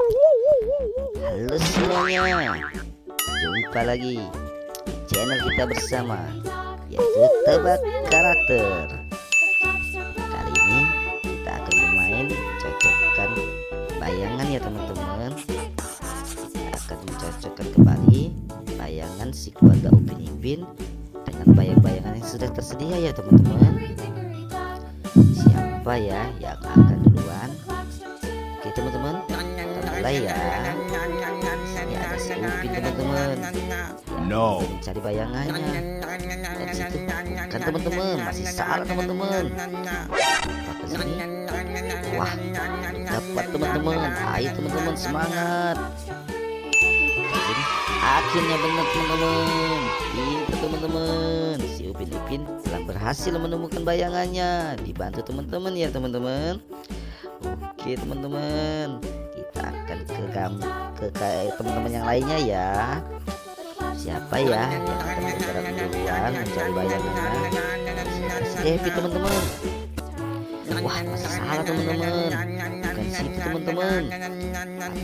Halo semuanya, jumpa lagi di channel kita bersama, yaitu Tebak Karakter. Kali ini kita akan bermain cocokkan bayangan ya teman-teman. Kita akan mencocokkan kembali bayangan si keluarga Upin Ipin dengan bayang-bayangan yang sudah tersedia ya teman-teman. Siapa ya yang akan duluan? Oke teman-teman, kita mulai ya. Ini ada si Upin teman-teman. No. Mencari bayangannya. Dan situ kan teman-teman, masih salah teman-teman. Ke sini. Wah, dapat teman-teman. Ayo teman-teman, semangat. Jadi akhirnya benar teman-teman. Pintar teman-teman. Si Upin Ipin telah berhasil menemukan bayangannya. Dibantu teman-teman ya teman-teman. Oke teman-teman, kita akan ke teman-teman yang lainnya ya. Siapa ya yang akan bergerak duluan mencari bayangannya? Si Devi teman-teman. Wah, masih salah teman-teman. Bukan situ teman-teman.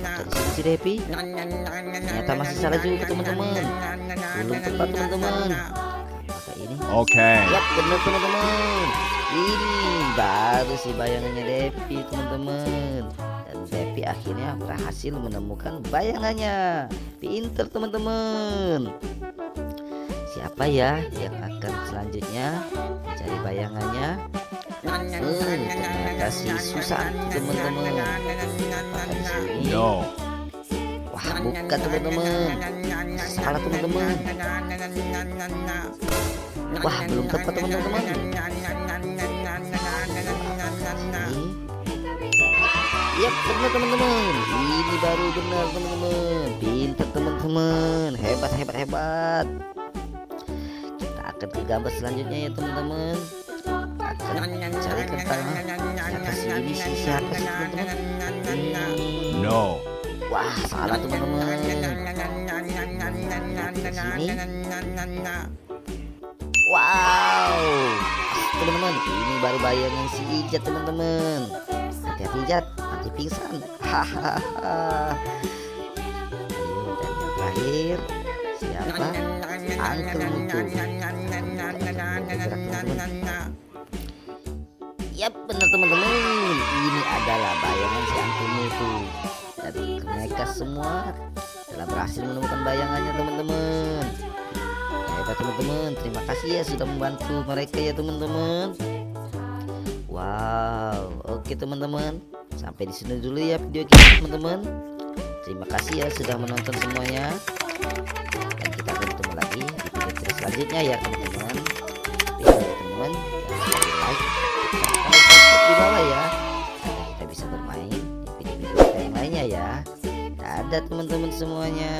Apakah si Devi? Ternyata masih salah juga teman-teman. Belum tepat teman-teman. Apakah ini? Oke. Yap, benar teman-teman. Ini baru si bayangannya Devi teman-teman. Dan Devi akhirnya berhasil menemukan bayangannya. Pinter teman-teman. Siapa ya yang akan selanjutnya mencari bayangannya? Ternyata si susah teman-teman. Apakah di sini? No. Wah, bukan teman-teman. Salah teman-teman. Wah, belum tepat teman-teman. Iya benar teman-teman. Ini baru benar teman-teman. Pintar teman-teman. Hebat hebat hebat. Kita akan ke gambar selanjutnya ya teman-teman. Akan cari tentang siapa sih ini sih, siapa sih teman-teman. No. Wah, salah teman-teman. Ke sini. Wow, teman-teman, ini baru bayangan si Ijat teman-teman. Hati-hati Ijat, nanti pingsan. Hahaha. Ayo, dan yang terakhir siapa? Uncle Mutu. Yap, benar teman-teman. Ini adalah bayangan si Uncle Mutu. Dan mereka semua telah berhasil menemukan bayangannya teman-teman. Hebat teman-teman, terima kasih ya sudah membantu mereka ya teman-teman. Wow, oke teman-teman, sampai di sini dulu ya video kita teman-teman. Terima kasih ya sudah menonton semuanya. Dan kita akan ketemu lagi di video kita selanjutnya ya teman-teman. Oke teman-teman, jangan lupa like, subscribe di bawah ya, agar kita bisa bermain di video-video yang lainnya ya. Dadah teman-teman semuanya.